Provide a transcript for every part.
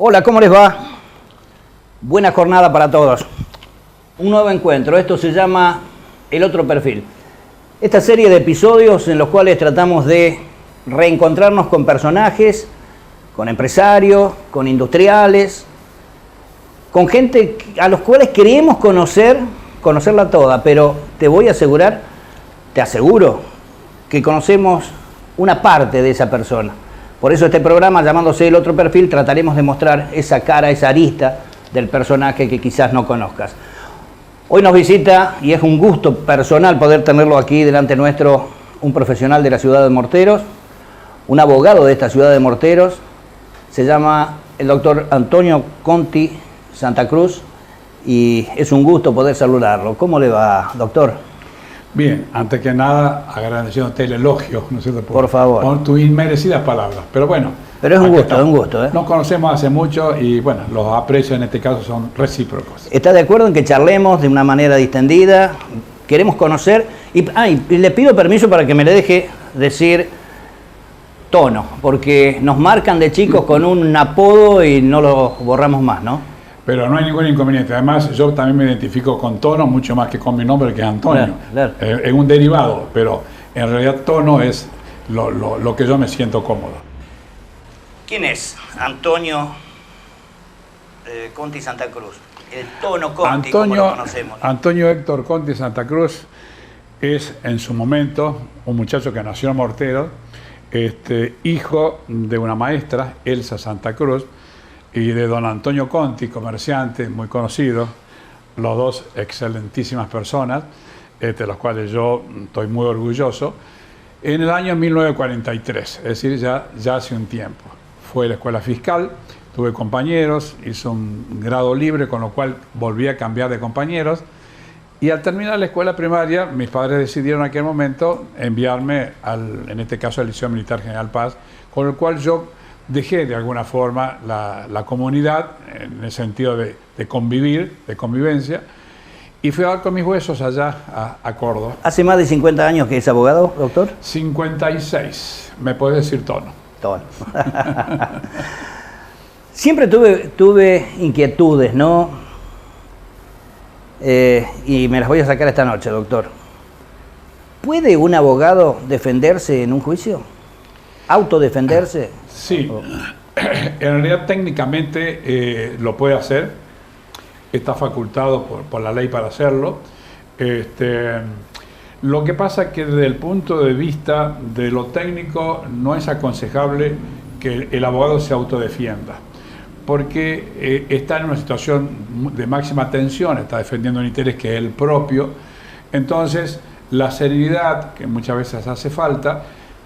Hola, ¿cómo les va? Buena jornada para todos. Un nuevo encuentro, esto se llama El Otro Perfil. Esta serie de episodios en los cuales tratamos de reencontrarnos con personajes, con empresarios, con industriales, con gente a los cuales queremos conocerla toda, pero te voy a asegurar, te aseguro, que conocemos una parte de esa persona. Por eso este programa, llamándose El Otro Perfil, trataremos de mostrar esa cara, esa arista del personaje que quizás no conozcas. Hoy nos visita, y es un gusto personal poder tenerlo aquí delante nuestro, un profesional de la ciudad de Morteros, un abogado de esta ciudad de Morteros, se llama el doctor Antonio Conti Santa Cruz, y es un gusto poder saludarlo. ¿Cómo le va, doctor? Bien, antes que nada, agradeciéndote el elogio, ¿no es cierto? Por favor. Por tus inmerecidas palabras. Pero bueno. Pero es un gusto, ¿eh? Nos conocemos hace mucho y bueno, los aprecios en este caso son recíprocos. ¿Está de acuerdo en que charlemos de una manera distendida? Queremos conocer. Y le pido permiso para que me le deje decir tono, porque nos marcan de chicos con un apodo y no lo borramos más, ¿no? Pero no hay ningún inconveniente. Además, yo también me identifico con Tono mucho más que con mi nombre, que es Antonio. Claro. Es un derivado, pero en realidad Tono es lo que yo me siento cómodo. ¿Quién es Antonio Conti Santa Cruz? El Tono Conti, como lo conocemos, ¿no? Antonio Héctor Conti Santa Cruz es en su momento un muchacho que nació en Morteros, hijo de una maestra, Elsa Santa Cruz, y de don Antonio Conti, comerciante muy conocido, los dos excelentísimas personas, de los cuales yo estoy muy orgulloso, en el año 1943, es decir, ya hace un tiempo. Fue a la escuela fiscal, tuve compañeros, hice un grado libre, con lo cual volví a cambiar de compañeros, y al terminar la escuela primaria, mis padres decidieron en aquel momento enviarme, en este caso, al Liceo Militar General Paz, con el cual yo dejé de alguna forma la comunidad, en el sentido de convivir, de convivencia, y fui a dar con mis huesos allá a Córdoba. ¿Hace más de 50 años que es abogado, doctor? 56, me puedes decir Tono. Tono. Siempre tuve inquietudes, ¿no? Y me las voy a sacar esta noche, doctor. ¿Puede un abogado defenderse en un juicio? ¿Autodefenderse? Sí, en realidad técnicamente lo puede hacer, está facultado por la ley para hacerlo. Lo que pasa es que desde el punto de vista de lo técnico no es aconsejable que el abogado se autodefienda, porque está en una situación de máxima tensión, está defendiendo un interés que es el propio, entonces la serenidad, que muchas veces hace falta,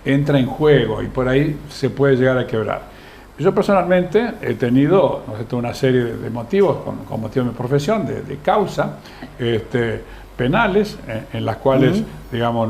entra en juego y por ahí se puede llegar a quebrar. Yo personalmente he tenido una serie de motivos, con motivo de mi profesión, de causa, penales, en las cuales, digamos,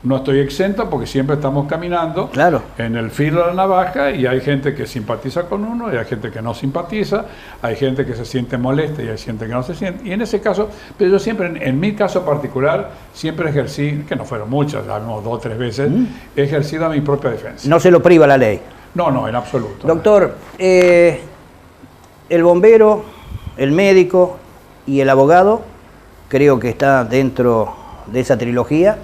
no estoy exento porque siempre estamos caminando en el filo de la navaja y hay gente que simpatiza con uno y hay gente que no simpatiza, hay gente que se siente molesta y hay gente que no se siente. Y en ese caso, pero yo siempre, en mi caso particular, siempre ejercí, que no fueron muchas, ya vimos 2 o 3 veces, he ejercido mi propia defensa. ¿No se lo priva la ley? No, en absoluto. Doctor, el bombero, el médico y el abogado, creo que está dentro de esa trilogía,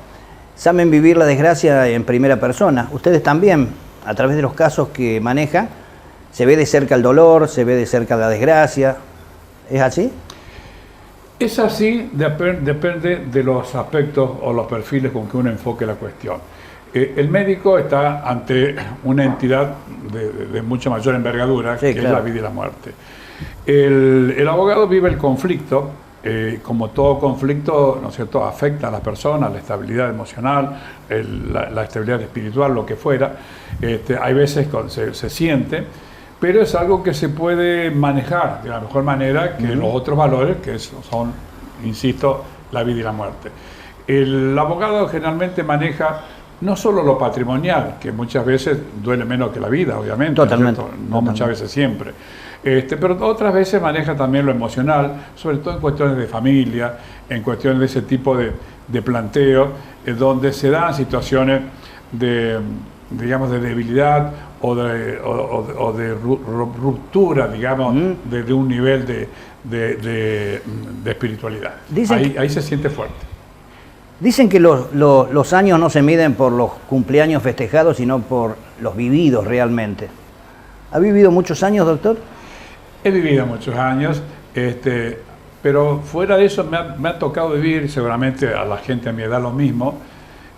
saben vivir la desgracia en primera persona. Ustedes también, a través de los casos que manejan, se ve de cerca el dolor, se ve de cerca la desgracia. ¿Es así? Es así, depende de los aspectos o los perfiles con que uno enfoque la cuestión. El médico está ante una entidad de mucha mayor envergadura, que es la vida y la muerte. El abogado vive el conflicto. Como todo conflicto, ¿no es cierto?, afecta a la persona, la estabilidad emocional, la estabilidad espiritual, lo que fuera. Hay veces se siente, pero es algo que se puede manejar de la mejor manera que los otros valores, que son, insisto, la vida y la muerte. El abogado generalmente maneja no solo lo patrimonial, que muchas veces duele menos que la vida, obviamente, totalmente, no muchas veces siempre. Pero otras veces maneja también lo emocional, sobre todo en cuestiones de familia, en cuestiones de ese tipo de planteo, donde se dan situaciones de, digamos, de debilidad o de ruptura, digamos, de un nivel de espiritualidad. Ahí se siente fuerte. Dicen que los años no se miden por los cumpleaños festejados, sino por los vividos realmente. ¿Ha vivido muchos años, doctor? He vivido muchos años, pero fuera de eso me ha tocado vivir, seguramente a la gente a mi edad lo mismo,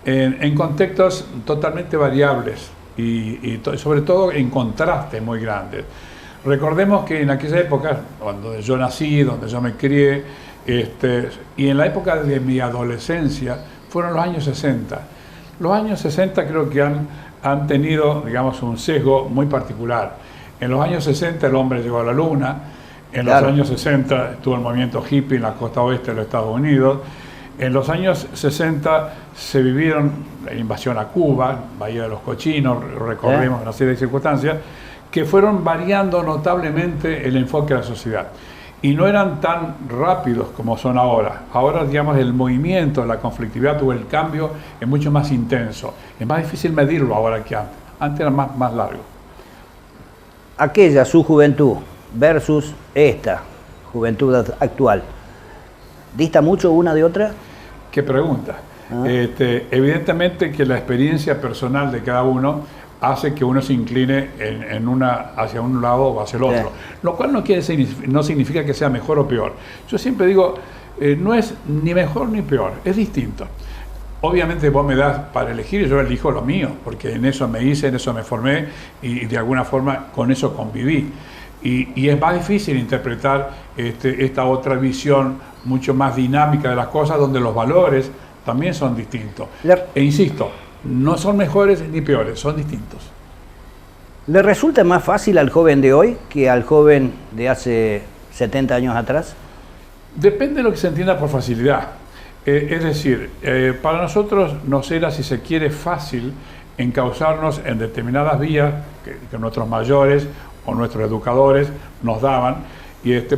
en contextos totalmente variables y sobre todo en contrastes muy grandes. Recordemos que en aquella época, cuando yo nací, donde yo me crié, y en la época de mi adolescencia, fueron los años 60. Los años 60 creo que han tenido, digamos, un sesgo muy particular. En los años 60 el hombre llegó a la luna, en los años 60 estuvo el movimiento hippie en la costa oeste de los Estados Unidos, en los años 60 se vivieron la invasión a Cuba, Bahía de los Cochinos, recorrimos una serie de circunstancias que fueron variando notablemente el enfoque de la sociedad. Y no eran tan rápidos como son ahora. Ahora, digamos, el movimiento, la conflictividad o el cambio es mucho más intenso. Es más difícil medirlo ahora que antes. Antes era más largo. Aquella, su juventud, versus esta juventud actual, ¿dista mucho una de otra? ¿Qué pregunta? Evidentemente que la experiencia personal de cada uno hace que uno se incline hacia un lado o hacia el otro. Lo cual no significa que sea mejor o peor. Yo siempre digo, no es ni mejor ni peor, es distinto. Obviamente vos me das para elegir y yo elijo lo mío, porque en eso me hice, en eso me formé y de alguna forma con eso conviví. Y es más difícil interpretar esta otra visión mucho más dinámica de las cosas, donde los valores también son distintos. E insisto, no son mejores ni peores, son distintos. ¿Le resulta más fácil al joven de hoy que al joven de hace 70 años atrás? Depende de lo que se entienda por facilidad. Es decir, para nosotros nos era, si se quiere, fácil encauzarnos en determinadas vías que nuestros mayores o nuestros educadores nos daban,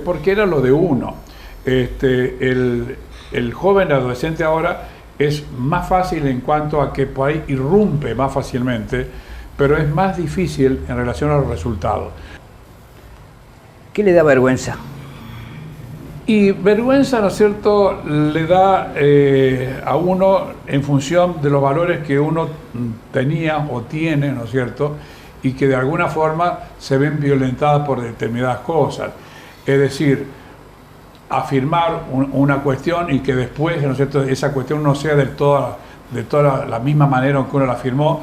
porque era lo de uno. El joven adolescente ahora es más fácil en cuanto a que por ahí irrumpe más fácilmente, pero es más difícil en relación a los resultados. ¿Qué le da vergüenza? Y vergüenza, ¿no es cierto?, le da a uno en función de los valores que uno tenía o tiene, ¿no es cierto?, y que de alguna forma se ven violentadas por determinadas cosas. Es decir, afirmar una cuestión y que después, ¿no es cierto?, esa cuestión no sea de toda la misma manera en que uno la afirmó,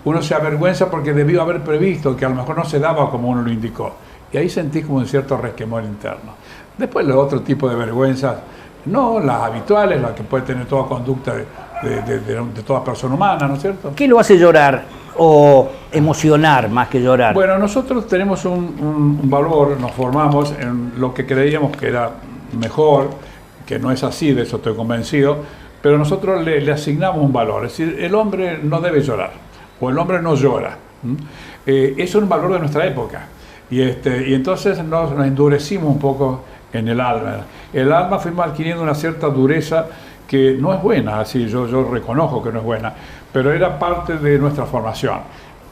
uno se avergüenza porque debió haber previsto que a lo mejor no se daba como uno lo indicó. Y ahí sentí como un cierto resquemor interno. Después los otros tipos de vergüenzas, no las habituales, las que puede tener toda conducta de toda persona humana, ¿no es cierto? ¿Qué lo hace llorar o emocionar más que llorar? Bueno, nosotros tenemos un valor, nos formamos en lo que creíamos que era mejor, que no es así, de eso estoy convencido, pero nosotros le asignamos un valor. Es decir, el hombre no debe llorar, o el hombre no llora. Eso es un valor de nuestra época. Y entonces nos endurecimos un poco en el alma. El alma fuimos adquiriendo una cierta dureza que no es buena, así yo reconozco que no es buena, pero era parte de nuestra formación.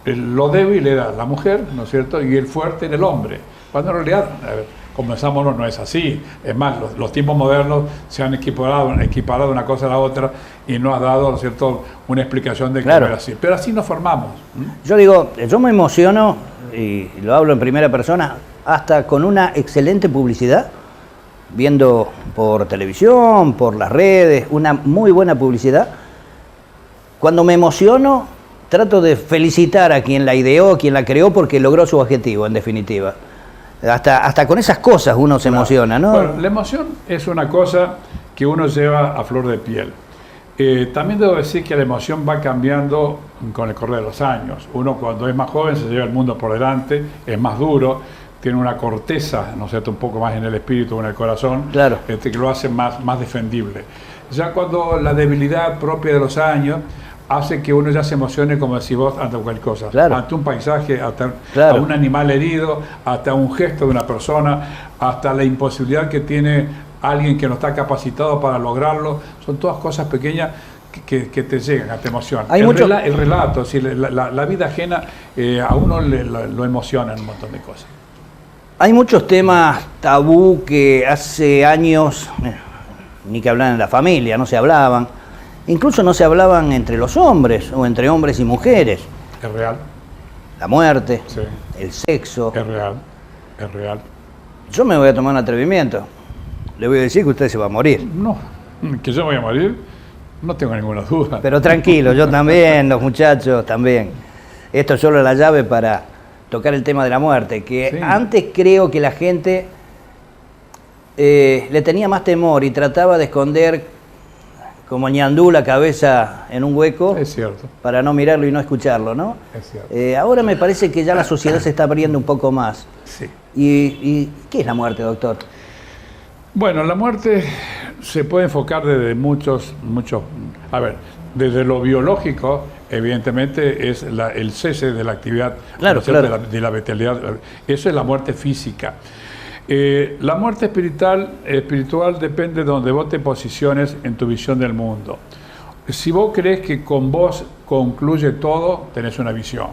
Lo débil era la mujer, ¿no es cierto?, y el fuerte era el hombre. Cuando en realidad, convenzámonos, no es así. Es más, los tiempos modernos se han equiparado una cosa a la otra y no ha dado, ¿no es cierto?, una explicación de que no era así. Pero así nos formamos. Yo digo, yo me emociono, y lo hablo en primera persona, hasta con una excelente publicidad, viendo por televisión, por las redes, una muy buena publicidad. Cuando me emociono, trato de felicitar a quien la ideó, quien la creó, porque logró su objetivo, en definitiva. Hasta con esas cosas uno se emociona, ¿no? Bueno, la emoción es una cosa que uno lleva a flor de piel. También debo decir que la emoción va cambiando con el correr de los años. Uno cuando es más joven se lleva el mundo por delante, es más duro, tiene una corteza, ¿no es cierto?, un poco más en el espíritu o en el corazón, claro, que lo hace más defendible. Ya cuando la debilidad propia de los años hace que uno ya se emocione, como decís vos, ante cualquier cosa, claro, ante un paisaje, hasta claro, a un animal herido, hasta un gesto de una persona, hasta la imposibilidad que tiene alguien que no está capacitado para lograrlo. Son todas cosas pequeñas que te llegan, que te emocionan. Hay El relato, es decir, la vida ajena a uno lo emociona en un montón de cosas. Hay muchos temas tabú que hace años, ni que hablar en la familia, no se hablaban. Incluso no se hablaban entre los hombres o entre hombres y mujeres. Es real. La muerte, Sí. el sexo. Es real, es real. Yo me voy a tomar un atrevimiento. Le voy a decir que usted se va a morir. No, que yo me voy a morir, no tengo ninguna duda. Pero tranquilo, yo también, los muchachos también. Esto es solo la llave para tocar el tema de la muerte, que Sí. antes creo que la gente le tenía más temor y trataba de esconder como ñandú la cabeza en un hueco Es cierto, para no mirarlo y no escucharlo, ¿no? es cierto. Ahora me parece que ya la sociedad se está abriendo un poco más. Sí. ¿Y qué es la muerte, doctor? Bueno, la muerte se puede enfocar desde muchos, a ver, desde lo biológico, evidentemente es el cese de la actividad, Claro, ¿no es cierto?, claro. de la vitalidad. Eso es la muerte física. La muerte espiritual depende de donde vos te posiciones en tu visión del mundo. Si vos crees que con vos concluye todo, tenés una visión.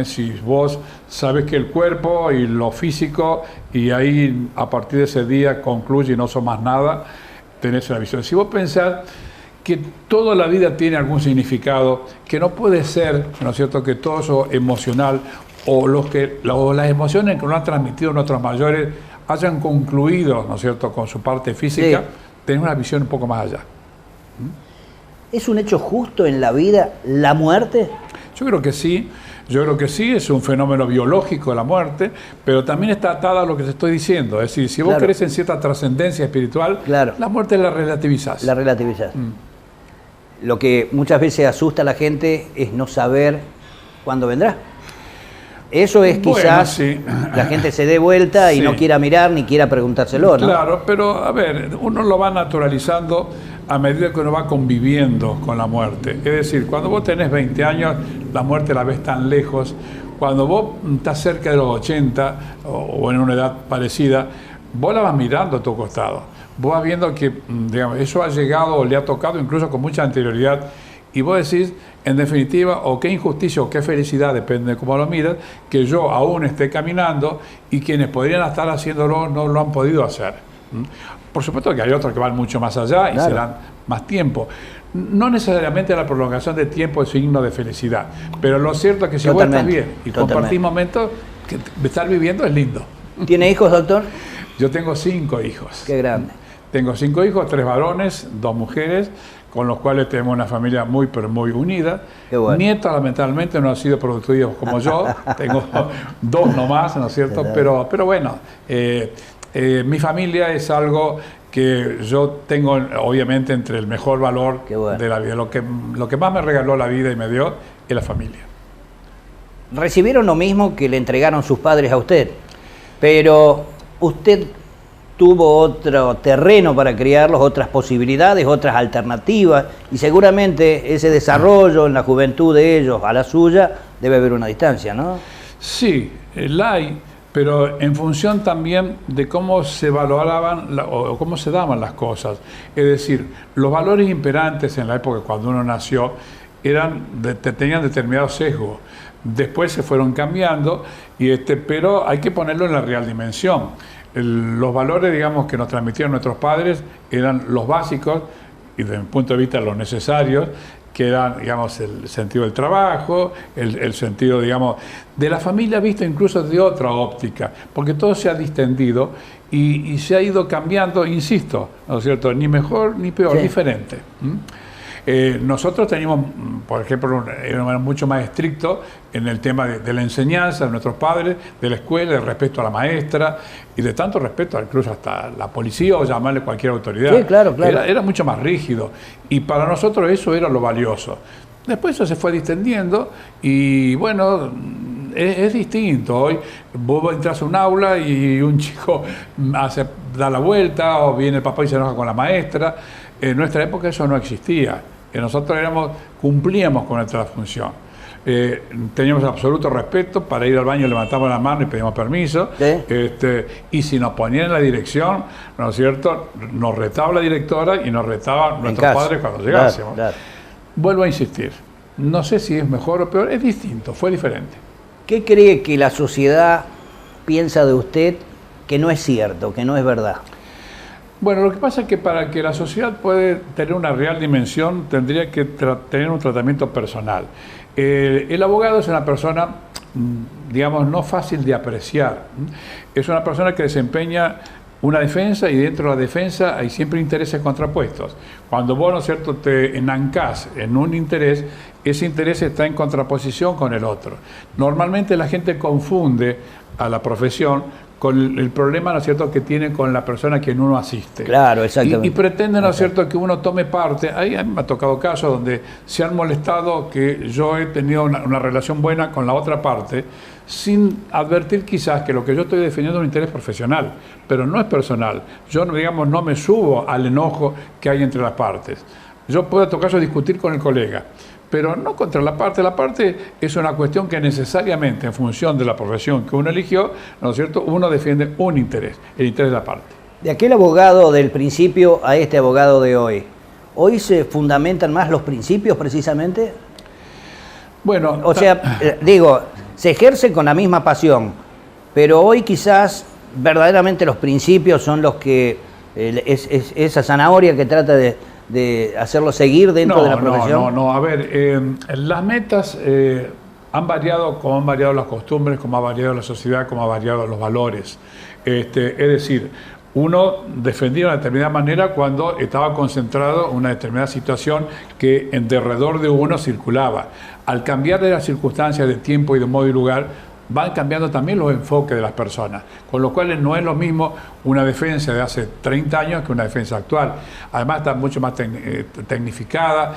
Si vos sabes que el cuerpo y lo físico, y ahí a partir de ese día concluye y no son más nada, tenés una visión. Si vos pensás que toda la vida tiene algún significado, que no puede ser, ¿no es cierto?, que todo eso emocional o las emociones que nos han transmitido nuestros mayores hayan concluido, ¿no es cierto?, con su parte física, Sí. tenés una visión un poco más allá. ¿Es un hecho justo en la vida la muerte? Yo creo que sí, es un fenómeno biológico la muerte, pero también está atada a lo que te estoy diciendo. Es decir, si vos Claro. crees en cierta trascendencia espiritual, Claro. la muerte la relativizás. La relativizás. Lo que muchas veces asusta a la gente es no saber cuándo vendrá. Eso es Bueno, quizás sí. la gente se dé vuelta y Sí. no quiera mirar ni quiera preguntárselo, ¿no? Claro, pero a ver, uno lo va naturalizando a medida que uno va conviviendo con la muerte. Es decir, cuando vos tenés 20 años, la muerte la ves tan lejos. Cuando vos estás cerca de los 80 o en una edad parecida, vos la vas mirando a tu costado. Vos vas viendo que, digamos, eso ha llegado o le ha tocado incluso con mucha anterioridad. Y vos decís, en definitiva, o qué injusticia o qué felicidad, depende de cómo lo miras, que yo aún esté caminando y quienes podrían estar haciéndolo no lo han podido hacer. Por supuesto que hay otros que van mucho más allá y Claro. serán más tiempo. No necesariamente la prolongación de tiempo es signo de felicidad, pero lo cierto es que si vos estás Totalmente, bien y totalmente. compartís momentos, que estar viviendo es lindo. ¿Tiene hijos, doctor? Yo tengo 5 hijos. Qué grande. Tengo 5 hijos, 3 varones, 2 mujeres, con los cuales tenemos una familia muy, pero muy unida. Qué bueno. Nietos, lamentablemente, no han sido producidos como yo. Tengo 2 nomás, ¿no es cierto? Pero bueno, mi familia es algo que yo tengo, obviamente, entre el mejor valor Qué bueno. de la vida. Lo que más me regaló la vida y me dio es la familia. Recibieron lo mismo que le entregaron sus padres a usted, pero usted tuvo otro terreno para criarlos, otras posibilidades, otras alternativas, y seguramente ese desarrollo en la juventud de ellos a la suya debe haber una distancia, ¿no? Sí, la hay, pero en función también de cómo se valoraban o cómo se daban las cosas. Es decir, los valores imperantes en la época cuando uno nació tenían determinado sesgo. Después se fueron cambiando, pero hay que ponerlo en la real dimensión. Los valores, digamos, que nos transmitieron nuestros padres eran los básicos y desde mi punto de vista los necesarios, que eran, digamos, el sentido del trabajo, el sentido, digamos, de la familia visto incluso de otra óptica, porque todo se ha distendido y se ha ido cambiando, insisto, ¿no es cierto?, ni mejor ni peor, Sí. diferente. Nosotros teníamos, por ejemplo, era mucho más estricto en el tema de la enseñanza de nuestros padres, de la escuela, de respeto a la maestra y de tanto respeto incluso hasta la policía o llamarle cualquier autoridad. Sí, claro, claro. Era mucho más rígido y para nosotros eso era lo valioso. Después eso se fue distendiendo y bueno, es distinto. Hoy vos entras a un aula y un chico da la vuelta o viene el papá y se enoja con la maestra. En nuestra época eso no existía. Nosotros cumplíamos con nuestra función. teníamos absoluto respeto. Para ir al baño levantamos la mano y pedimos permiso. ¿Sí? Y si nos ponían en la dirección, ¿no es cierto?, nos retaba la directora y nos retaba nuestros padres cuando llegásemos. Claro. Vuelvo a insistir, no sé si es mejor o peor, es distinto, fue diferente. ¿Qué cree que la sociedad piensa de usted que no es cierto, que no es verdad? Bueno, lo que pasa es que para que la sociedad pueda tener una real dimensión, tendría que tener un tratamiento personal. El abogado es una persona, digamos, no fácil de apreciar. Es una persona que desempeña una defensa, y dentro de la defensa hay siempre intereses contrapuestos. Cuando vos, ¿no es cierto?, te enancás en un interés, ese interés está en contraposición con el otro. Normalmente la gente confunde a la profesión con el problema, ¿no es cierto?, que tiene con la persona a quien uno asiste. Claro, exactamente. Y pretende, ¿no es cierto?, que uno tome parte. Ahí me ha tocado casos donde se han molestado que yo he tenido una relación buena con la otra parte, sin advertir quizás que lo que yo estoy defendiendo es un interés profesional, pero no es personal. Yo, digamos, no me subo al enojo que hay entre las partes. Yo puedo, en todo caso, discutir con el colega, pero no contra la parte. La parte es una cuestión que necesariamente, en función de la profesión que uno eligió, ¿no es cierto?, uno defiende un interés, el interés de la parte. De aquel abogado del principio a este abogado de ¿hoy se fundamentan más los principios precisamente? Bueno, o sea, digo, se ejerce con la misma pasión, pero hoy quizás verdaderamente los principios son los que, esa zanahoria que trata de hacerlo seguir dentro de la profesión. A ver, las metas han variado como han variado las costumbres, como ha variado la sociedad, como ha variado los valores. Es decir, uno defendía de una determinada manera cuando estaba concentrado en una determinada situación que en derredor de uno circulaba. Al cambiar de las circunstancias de tiempo y de modo y lugar, van cambiando también los enfoques de las personas, con lo cual no es lo mismo una defensa de hace 30 años que una defensa actual. Además está mucho más tecnificada,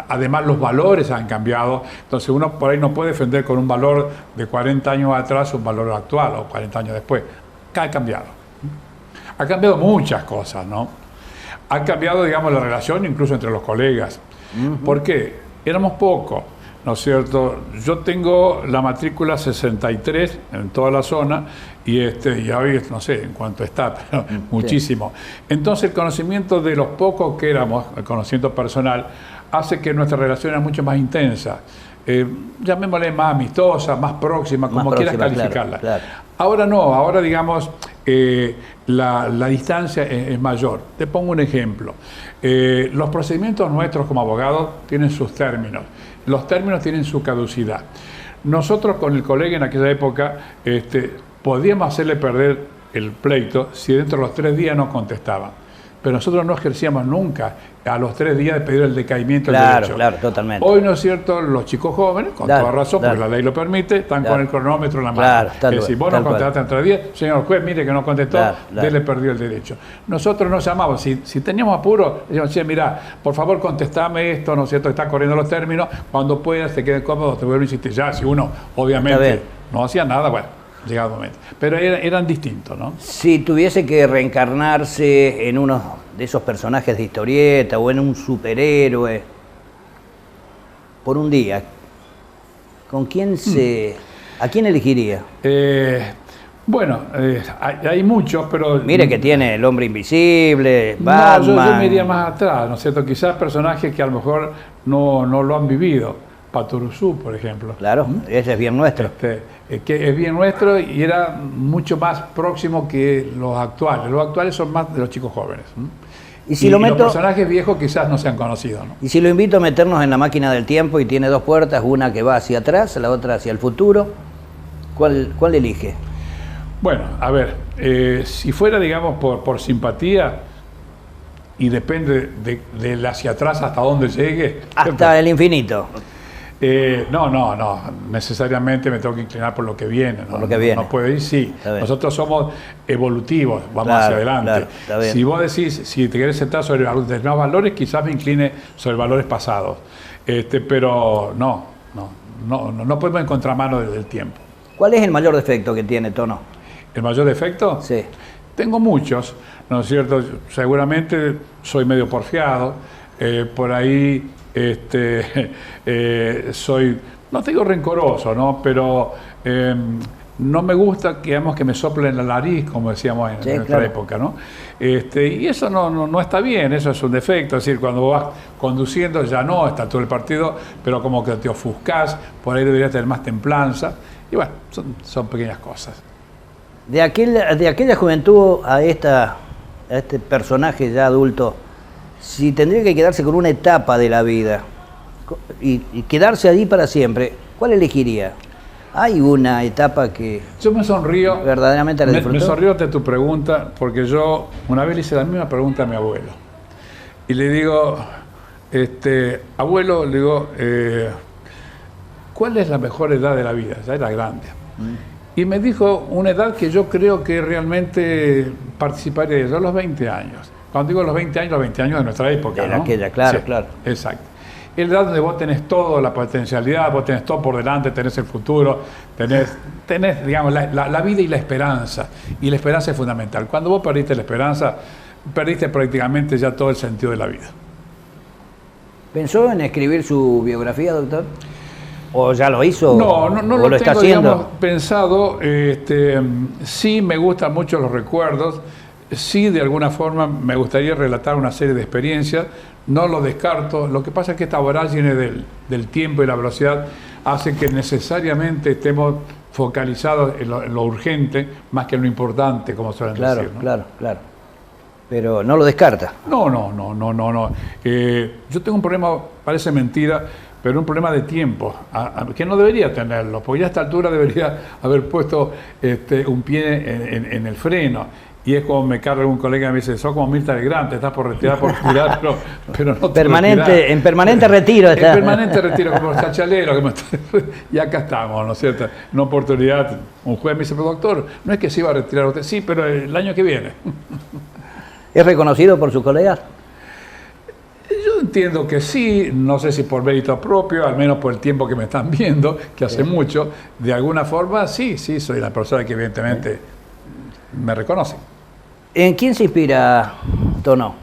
además los valores han cambiado, entonces uno por ahí no puede defender con un valor de 40 años atrás un valor actual o 40 años después. Ha cambiado. Ha cambiado muchas cosas, ¿no? Ha cambiado, digamos, la relación incluso entre los colegas. ¿Por qué? Éramos pocos, ¿no es cierto? Yo tengo la matrícula 63 en toda la zona y ya hoy no sé en cuánto está, pero muchísimo. Entonces el conocimiento de los pocos que éramos, el conocimiento personal, hace que nuestra relación era mucho más intensa. Llamémosle más amistosa, más próxima, como quieras calificarla. Claro. Ahora no, ahora digamos la distancia es mayor. Te pongo un ejemplo. Los procedimientos nuestros como abogados tienen sus términos. Los términos tienen su caducidad. Nosotros con el colega en aquella época podíamos hacerle perder el pleito si dentro de los 3 días no contestaban. Pero nosotros no ejercíamos nunca a los 3 días de pedir el decaimiento del derecho. Claro, totalmente. Hoy, ¿no es cierto?, los chicos jóvenes, con toda razón, porque la ley lo permite, están con el cronómetro en la mano. Es decir, vos no contestaste en 3 días, señor juez, mire que no contestó, le perdió el derecho. Nosotros nos llamamos, si teníamos apuro, decíamos, che, mirá, por favor contestame esto, ¿no es cierto?, está corriendo los términos, cuando puedas, te quedes cómodo, te vuelvo a insistir. Ya, si uno, obviamente, no hacía nada, bueno, llegado el momento. Pero eran distintos, ¿no? Si tuviese que reencarnarse en uno de esos personajes de historieta o en un superhéroe por un día, ¿con quién a quién elegiría? Bueno, hay muchos, pero... Mire que tiene El Hombre Invisible, Batman... No, yo me iría más atrás, ¿no es cierto? Quizás personajes que a lo mejor no lo han vivido. Patoruzú, por ejemplo. Claro, ese es bien nuestro. Que es bien nuestro y era mucho más próximo que los actuales. Los actuales son más de los chicos jóvenes. Y si los personajes viejos quizás no se han conocido, ¿no? Y si lo invito a meternos en la máquina del tiempo y tiene 2 puertas, una que va hacia atrás, la otra hacia el futuro, ¿cuál elige? Bueno, a ver, si fuera, digamos, por simpatía y depende de hacia atrás hasta dónde llegue... Hasta el infinito. No, necesariamente me tengo que inclinar por lo que viene. ¿No? Por lo que viene. No puedo ir, sí. Nosotros somos evolutivos, vamos hacia adelante. Si vos decís, si te querés sentar sobre determinados valores, quizás me incline sobre valores pasados. Pero no podemos encontrar mano del tiempo. ¿Cuál es el mayor defecto que tiene Tono? ¿El mayor defecto? Sí. Tengo muchos, ¿no es cierto? Seguramente soy medio porfiado, por ahí soy no te digo rencoroso, ¿no? Pero no me gusta que, digamos, que me soplen la nariz, como decíamos en nuestra claro. época, ¿no? Y eso no está bien, eso es un defecto. Es decir, cuando vas conduciendo ya no, está todo el partido, pero como que te ofuscás, por ahí deberías tener más templanza. Y bueno, son pequeñas cosas. De aquella juventud a este personaje ya adulto, si tendría que quedarse con una etapa de la vida y quedarse allí para siempre, ¿cuál elegiría? ¿Hay una etapa que yo me sonrío, verdaderamente la disfrutó? Me sonrío ante tu pregunta, porque yo una vez le hice la misma pregunta a mi abuelo. Y le digo, abuelo, le digo, ¿cuál es la mejor edad de la vida? Ya era grande. Y me dijo una edad que yo creo que realmente participaría yo a los 20 años. Cuando digo los 20 años de nuestra época, Era ¿no? aquella, claro, Sí, claro. Exacto. Es la edad donde vos tenés toda la potencialidad, vos tenés todo por delante, tenés el futuro, tenés digamos, la vida y la esperanza. Y la esperanza es fundamental. Cuando vos perdiste la esperanza, perdiste prácticamente ya todo el sentido de la vida. ¿Pensó en escribir su biografía, doctor? ¿O ya lo hizo? No ¿O lo está tengo, haciendo? digamos, pensado. Sí me gustan mucho los recuerdos. Sí, de alguna forma me gustaría relatar una serie de experiencias. No lo descarto. Lo que pasa es que esta vorágine del tiempo y la velocidad hace que necesariamente estemos focalizados en lo urgente más que en lo importante, como suelen decir, ¿no? Claro. Pero no lo descarta. No. Yo tengo un problema, parece mentira, pero un problema de tiempo, que no debería tenerlo, porque ya a esta altura debería haber puesto un pie en el freno. Y es como me carga un colega y me dice, sos como Mirta Legrand, te estás por retirar, por tirar, pero no te retirás. En permanente retiro está. En permanente retiro, como los chachaleros. Y acá estamos, ¿no es cierto? Una oportunidad, un juez me dice, pero doctor, no es que se iba a retirar usted, sí, pero el año que viene. ¿Es reconocido por sus colegas? Yo entiendo que sí, no sé si por mérito propio, al menos por el tiempo que me están viendo, que hace mucho, de alguna forma sí, soy la persona que evidentemente me reconoce. ¿En quién se inspira Tono?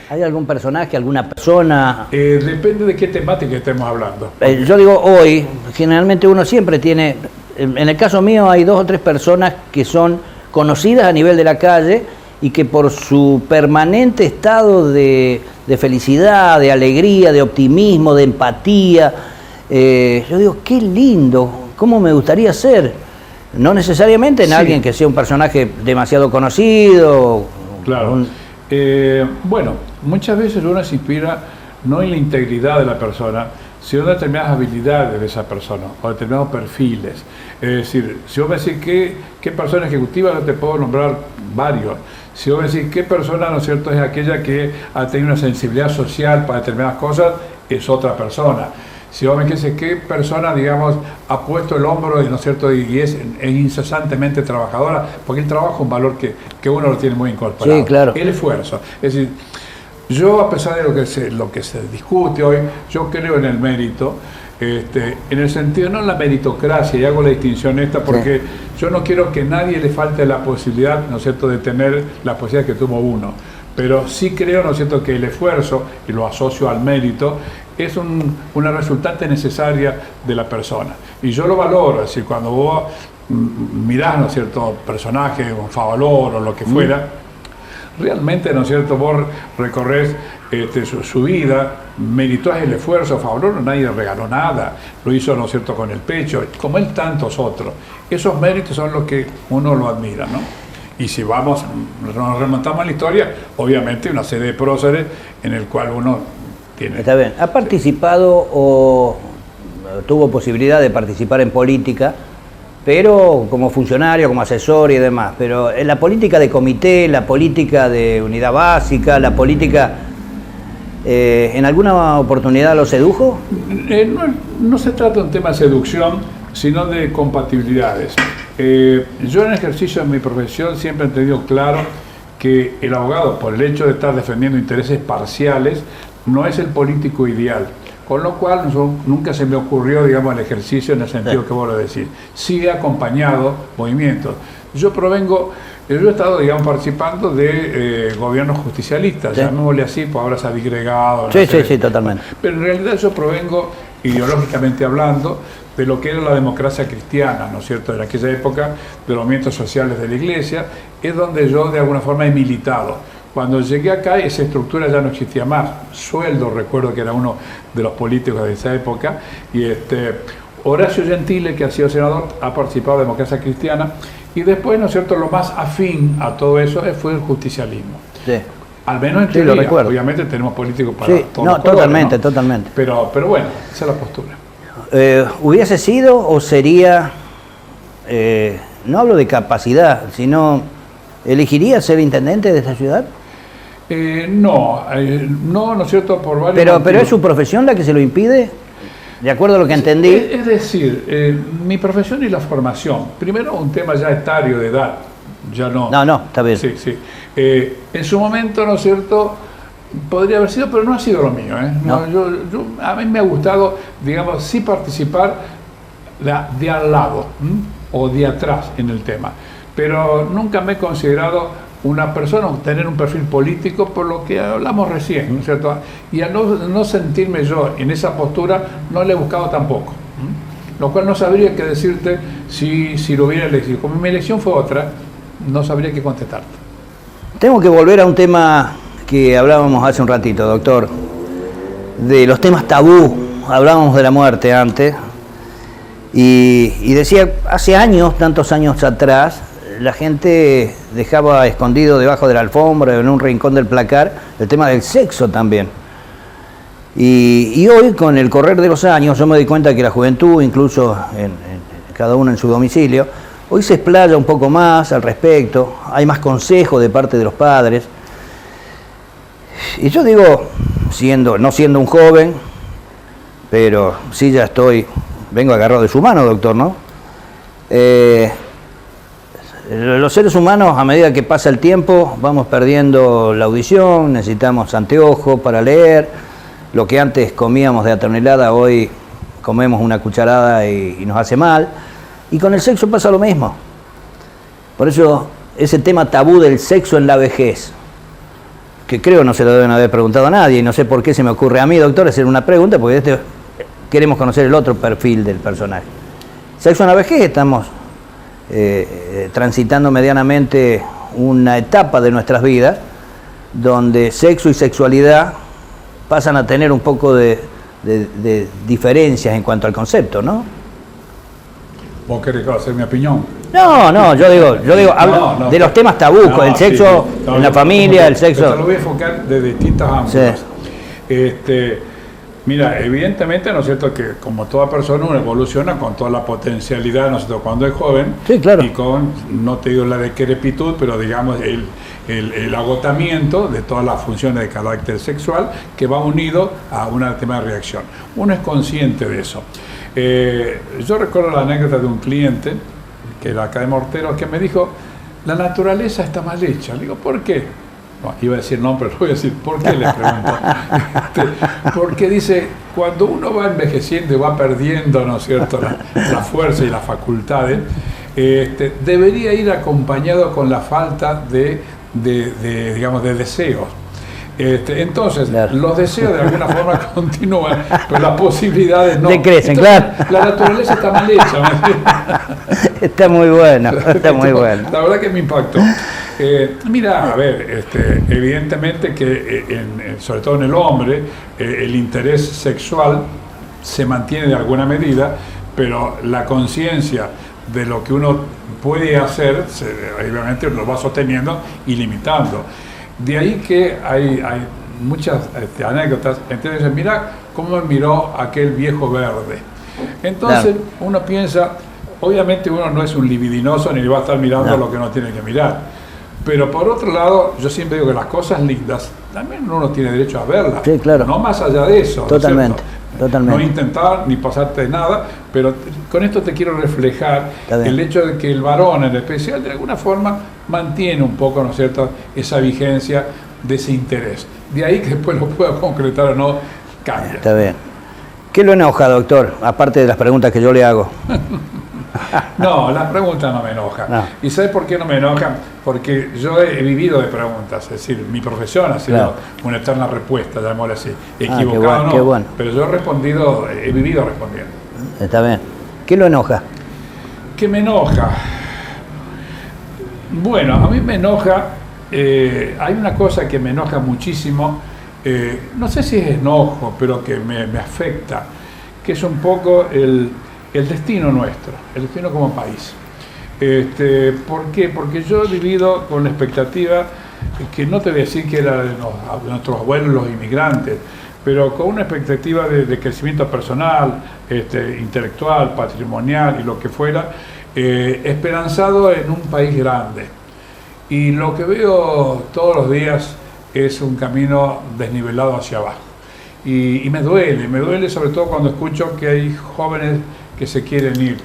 ¿Hay algún personaje, alguna persona? Depende de qué temática estemos hablando. Yo digo hoy, generalmente uno siempre tiene, en el caso mío hay 2 o 3 personas que son conocidas a nivel de la calle y que por su permanente estado de felicidad, de alegría, de optimismo, de empatía, yo digo, qué lindo, cómo me gustaría ser. No necesariamente en alguien que sea un personaje demasiado conocido. Claro. Bueno, muchas veces uno se inspira no en la integridad de la persona, sino en determinadas habilidades de esa persona o determinados perfiles. Es decir, si vos me decís qué persona ejecutiva, yo te puedo nombrar varios. Si vos me decís qué persona, ¿no es cierto?, es aquella que ha tenido una sensibilidad social para determinadas cosas, es otra persona. Si vos me dices qué persona, digamos, ha puesto el hombro, ¿no es cierto?, y es incesantemente trabajadora, porque el trabajo es un valor que uno lo tiene muy incorporado. Sí, claro. El esfuerzo. Es decir, yo, a pesar de lo que se discute hoy, yo creo en el mérito, en el sentido, no en la meritocracia, y hago la distinción esta porque yo no quiero que a nadie le falte la posibilidad, ¿no es cierto?, de tener la posibilidad que tuvo uno. Pero sí creo, ¿no es cierto?, que el esfuerzo, y lo asocio al mérito, es una resultante necesaria de la persona. Y yo lo valoro, es decir, cuando vos mirás, ¿no es cierto?, personaje, un Favaloro o lo que fuera, realmente, ¿no es cierto?, vos recorres su vida, meritó el esfuerzo. Favaloro nadie le regaló nada, lo hizo, ¿no es cierto?, con el pecho, como él tantos otros. Esos méritos son los que uno lo admira, ¿no? Y si nos remontamos a la historia, obviamente una serie de próceres en el cual uno tiene... Está bien. ¿Ha participado o tuvo posibilidad de participar en política, pero como funcionario, como asesor y demás? Pero en la política de comité, la política de unidad básica, la política... ¿en alguna oportunidad lo sedujo? No se trata de un tema de seducción, sino de compatibilidades. Yo en el ejercicio de mi profesión siempre he tenido claro que el abogado, por el hecho de estar defendiendo intereses parciales, no es el político ideal. Con lo cual nunca se me ocurrió, digamos, el ejercicio en el sentido que vos lo decís. Sí he acompañado movimientos. Yo he estado, digamos, participando de gobiernos justicialistas, llamémosle así, pues ahora se ha disgregado. Sí, totalmente. Pero en realidad yo provengo ideológicamente hablando, de lo que era la democracia cristiana, ¿no es cierto?, en aquella época de los movimientos sociales de la Iglesia, es donde yo de alguna forma he militado. Cuando llegué acá, esa estructura ya no existía más. Sueldo, recuerdo que era uno de los políticos de esa época, y Horacio Gentile, que ha sido senador, ha participado de democracia cristiana, y después, ¿no es cierto?, lo más afín a todo eso fue el justicialismo. Sí. Al menos en Sí, lo teoría. recuerdo. Obviamente tenemos políticos para Sí, todos no, los colores, totalmente, ¿no? totalmente. Pero bueno, esa es la postura. ¿Hubiese sido o sería, no hablo de capacidad, sino elegiría ser intendente de esta ciudad? No, ¿no es cierto? Por varios Pero motivos. ¿es su profesión la que se lo impide? De acuerdo a lo que entendí. Es decir, mi profesión y la formación. Primero, un tema ya etario de edad. Ya no. No, está bien. Sí, sí. En su momento, ¿no es cierto?, podría haber sido, pero no ha sido lo mío. No. A mí me ha gustado, digamos, sí participar de al lado o de atrás en el tema. Pero nunca me he considerado una persona, tener un perfil político, por lo que hablamos recién, ¿no es cierto? Y al no sentirme yo en esa postura, no le he buscado tampoco. Lo cual no sabría qué decirte si lo hubiera elegido. Como mi elección fue otra, no sabría qué contestarte. Tengo que volver a un tema que hablábamos hace un ratito, doctor, de los temas tabú. Hablábamos de la muerte antes, y decía, hace años, tantos años atrás, la gente dejaba escondido debajo de la alfombra, en un rincón del placar, el tema del sexo también. Y hoy, con el correr de los años, yo me doy cuenta que la juventud, incluso cada uno en su domicilio, hoy se explaya un poco más al respecto, hay más consejo de parte de los padres. Y yo digo, no siendo un joven, pero sí ya vengo agarrado de su mano, doctor, ¿no? Los seres humanos, a medida que pasa el tiempo, vamos perdiendo la audición, necesitamos anteojos para leer. Lo que antes comíamos de a tonelada, hoy comemos una cucharada y nos hace mal. Y con el sexo pasa lo mismo. Por eso, ese tema tabú del sexo en la vejez, que creo no se lo deben haber preguntado a nadie, y no sé por qué se me ocurre a mí, doctor, hacer una pregunta, porque queremos conocer el otro perfil del personaje. Sexo en la vejez, estamos transitando medianamente una etapa de nuestras vidas donde sexo y sexualidad pasan a tener un poco de diferencias en cuanto al concepto, ¿no? ¿Vos querés conocer mi opinión? No, yo digo, hablo No, de los temas tabú, el sexo en la familia, el sexo. Te lo voy a enfocar de distintos ángulos. Sí. Mira, evidentemente, ¿no es cierto?, que como toda persona uno evoluciona con toda la potencialidad, ¿no es cierto?, cuando es joven. Sí, claro. Y con, no te digo la decrepitud, pero digamos el agotamiento de todas las funciones de carácter sexual que va unido a una tema de reacción. Uno es consciente de eso. Yo recuerdo la anécdota de un cliente, que era acá de Morteros, que me dijo, la naturaleza está mal hecha. Le digo, ¿por qué? No, iba a decir no, pero voy a decir, ¿por qué? Le pregunto. Porque dice, cuando uno va envejeciendo y va perdiendo, ¿no es cierto?, la fuerza y las facultades, debería ir acompañado con la falta digamos, de deseos. Entonces, claro, los deseos de alguna forma continúan, pero las posibilidades no. Decrecen, entonces, claro. La naturaleza está mal hecha. Está muy bueno, está muy bueno. La verdad que me impactó. Mira, a ver, evidentemente que sobre todo en el hombre, el interés sexual se mantiene de alguna medida, pero la conciencia de lo que uno puede hacer, obviamente lo va sosteniendo y limitando. De ahí que hay muchas anécdotas. Entonces, mira cómo me miró aquel viejo verde. Entonces, claro, uno piensa, obviamente uno no es un libidinoso ni va a estar mirando lo que no tiene que mirar. Pero por otro lado, yo siempre digo que las cosas lindas también uno tiene derecho a verlas. Sí, claro. No más allá de eso. Totalmente, ¿no? totalmente. No intentar ni pasarte nada, pero con esto te quiero reflejar el hecho de que el varón en especial de alguna forma mantiene un poco, ¿no es cierto?, esa vigencia de ese interés. De ahí que después lo pueda concretar o no, cambia. Está bien. ¿Qué lo enoja, doctor? Aparte de las preguntas que yo le hago. No, las preguntas no me enojan. No. ¿Y sabes por qué no me enojan? Porque yo he vivido de preguntas, es decir, mi profesión ha sido Claro. una eterna respuesta, llamémosle así. Qué Equivocado bueno, no, qué bueno. pero yo he respondido, he vivido respondiendo. Está bien. ¿Qué lo enoja? ¿Qué me enoja? Bueno, a mí me enoja, hay una cosa que me enoja muchísimo, no sé si es enojo, pero que me afecta, que es un poco el destino nuestro, el destino como país. ¿Por qué? Porque yo he vivido con la expectativa, que no te voy a decir que era de nuestros abuelos los inmigrantes, pero con una expectativa de crecimiento personal, intelectual, patrimonial y lo que fuera, esperanzado en un país grande. Y lo que veo todos los días es un camino desnivelado hacia abajo. Y me duele sobre todo cuando escucho que hay jóvenes que se quieren ir.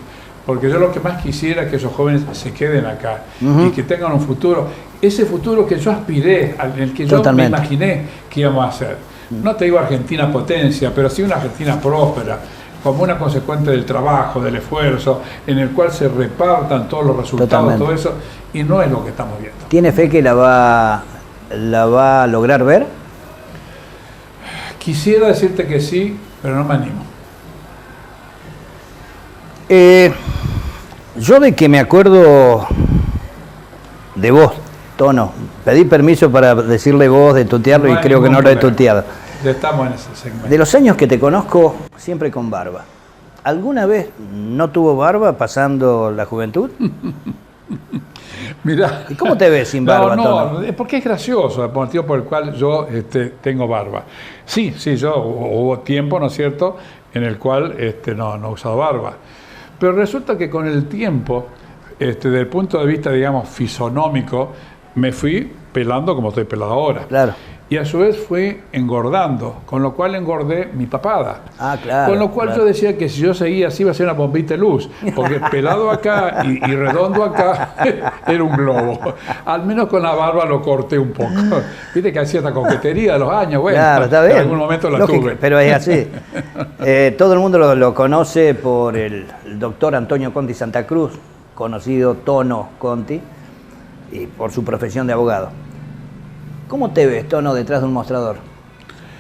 Porque yo lo que más quisiera es que esos jóvenes se queden acá y que tengan un futuro. Ese futuro que yo aspiré, en el que yo me imaginé que íbamos a hacer. No te digo Argentina potencia, pero sí una Argentina próspera, como una consecuencia del trabajo, del esfuerzo, en el cual se repartan todos los resultados, todo eso, y no es lo que estamos viendo. ¿Tiene fe que la va a lograr ver? Quisiera decirte que sí, pero no me animo. Yo de que me acuerdo de vos, Tono, pedí permiso para decirle vos, de tutearlo, y creo que no lo he tuteado. Ya estamos en ese segmento. De los años que te conozco, siempre con barba. ¿Alguna vez no tuvo barba pasando la juventud? Mirá. ¿Y cómo te ves sin barba, Tono? No, porque es gracioso, el motivo por el cual yo tengo barba. Sí, yo hubo tiempo, ¿no es cierto?, en el cual no he usado barba. Pero resulta que con el tiempo, desde el punto de vista, digamos, fisonómico, me fui pelando como estoy pelado ahora. Claro. Y a su vez fui engordando, con lo cual engordé mi papada. Ah, claro. Con lo cual yo decía que si yo seguía así iba a ser una bombita de luz, porque pelado acá y redondo acá era un globo. Al menos con la barba lo corté un poco. Viste que hacía esta coquetería de los años, bueno, claro, está bien. En algún momento la tuve. Pero es así. Todo el mundo lo conoce por el doctor Antonio Conti Santa Cruz, conocido Tono Conti, y por su profesión de abogado. ¿Cómo te ves, Tono, detrás de un mostrador?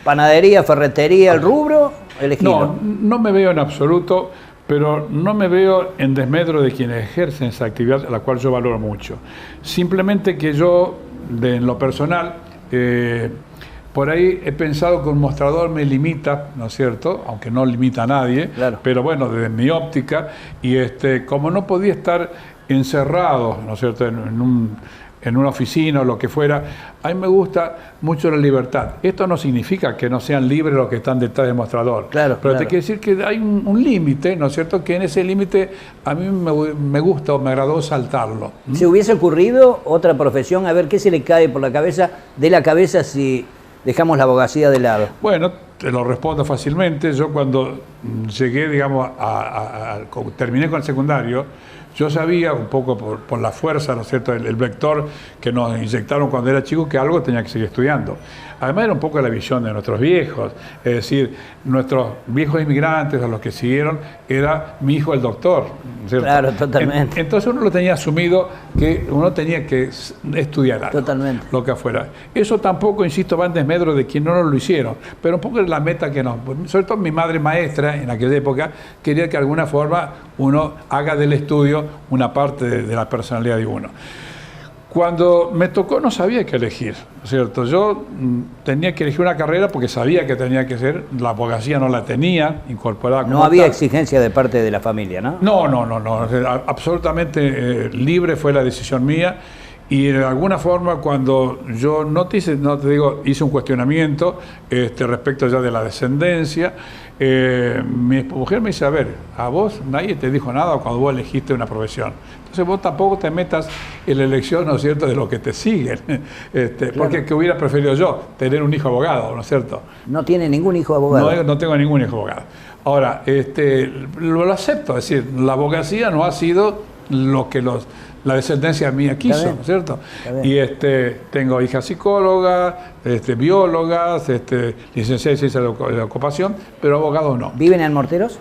¿Panadería, ferretería, el rubro? Elegilo. No me veo en absoluto, pero no me veo en desmedro de quienes ejercen esa actividad, a la cual yo valoro mucho. Simplemente que yo, en lo personal, por ahí he pensado que un mostrador me limita, ¿no es cierto?, aunque no limita a nadie, claro. Pero bueno, desde mi óptica, y como no podía estar encerrado, ¿no es cierto?, en una oficina o lo que fuera, a mí me gusta mucho la libertad. Esto no significa que no sean libres los que están detrás del mostrador. Claro, pero te quiero decir que hay un límite, ¿no es cierto?, que en ese límite a mí me gusta o me agradó saltarlo. ¿Se hubiese ocurrido otra profesión? A ver, ¿qué se le cae por la cabeza, si dejamos la abogacía de lado? Bueno, te lo respondo fácilmente. Yo cuando llegué, digamos, terminé con el secundario, yo sabía un poco por la fuerza, ¿no es cierto?, el vector que nos inyectaron cuando era chico, que algo tenía que seguir estudiando. Además era un poco la visión de nuestros viejos, es decir, nuestros viejos inmigrantes, a los que siguieron, era mi hijo el doctor, ¿cierto? Claro, totalmente. Entonces uno lo tenía asumido que uno tenía que estudiar algo, totalmente, lo que fuera. Eso tampoco, insisto, va en desmedro de quienes no lo hicieron, pero un poco es la meta que sobre todo mi madre maestra en aquella época quería que de alguna forma uno haga del estudio una parte de la personalidad de uno. Cuando me tocó no sabía qué elegir, ¿cierto? Yo tenía que elegir una carrera porque sabía que tenía que ser, la abogacía no la tenía incorporada. No había exigencia de parte de la familia, ¿no? No, absolutamente libre fue la decisión mía. Y de alguna forma, cuando yo hice un cuestionamiento respecto ya de la descendencia, mi mujer me dice, a ver, a vos nadie te dijo nada cuando vos elegiste una profesión. Entonces vos tampoco te metas en la elección, ¿no es cierto?, de los que te siguen. Claro. Porque ¿qué hubiera preferido yo? Tener un hijo abogado, ¿no es cierto? No tiene ningún hijo abogado. No tengo ningún hijo abogado. Ahora, lo acepto, es decir, la abogacía no ha sido lo que la descendencia mía quiso, ¿no es cierto? Y tengo hijas psicólogas, biólogas, licenciadas en ciencias de la ocupación, pero abogados no. ¿Viven en Morteros?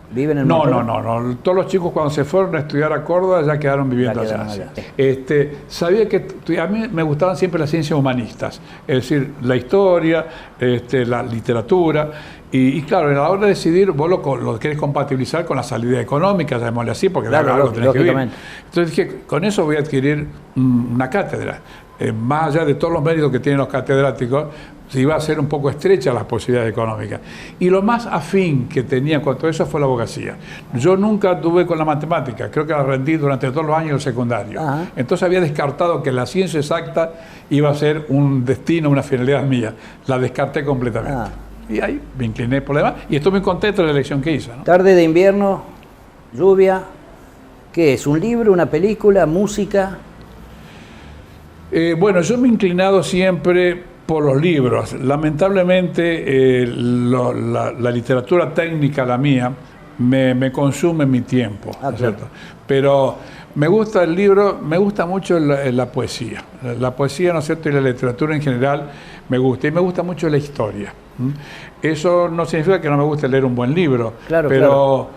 ¿Viven en Morteros? No. Todos los chicos cuando se fueron a estudiar a Córdoba ya quedaron viviendo allá. Sabía que a mí me gustaban siempre las ciencias humanistas, es decir, la historia, la literatura. Y claro, a la hora de decidir, vos lo querés compatibilizar con la salida económica, llamémosle así, porque claro, algo tenés que vivir. Entonces dije, con eso voy a adquirir una cátedra. Más allá de todos los méritos que tienen los catedráticos, se iba a ser un poco estrecha las posibilidades económicas. Y lo más afín que tenía con todo eso fue la abogacía. Yo nunca tuve con la matemática, creo que la rendí durante todos los años del secundario. Entonces había descartado que la ciencia exacta iba a ser un destino, una finalidad mía. La descarté completamente. Y ahí me incliné por lo demás y estoy muy contento de la elección que hice, ¿no? Tarde de invierno, lluvia, ¿qué es? ¿Un libro, una película, música? Bueno, yo me he inclinado siempre por los libros. Lamentablemente la literatura técnica, la mía, me consume mi tiempo, ¿cierto? Pero me gusta el libro, me gusta mucho la poesía. La poesía, ¿no es cierto? Y la literatura en general me gusta. Y me gusta mucho la historia. Eso no significa que no me guste leer un buen libro, pero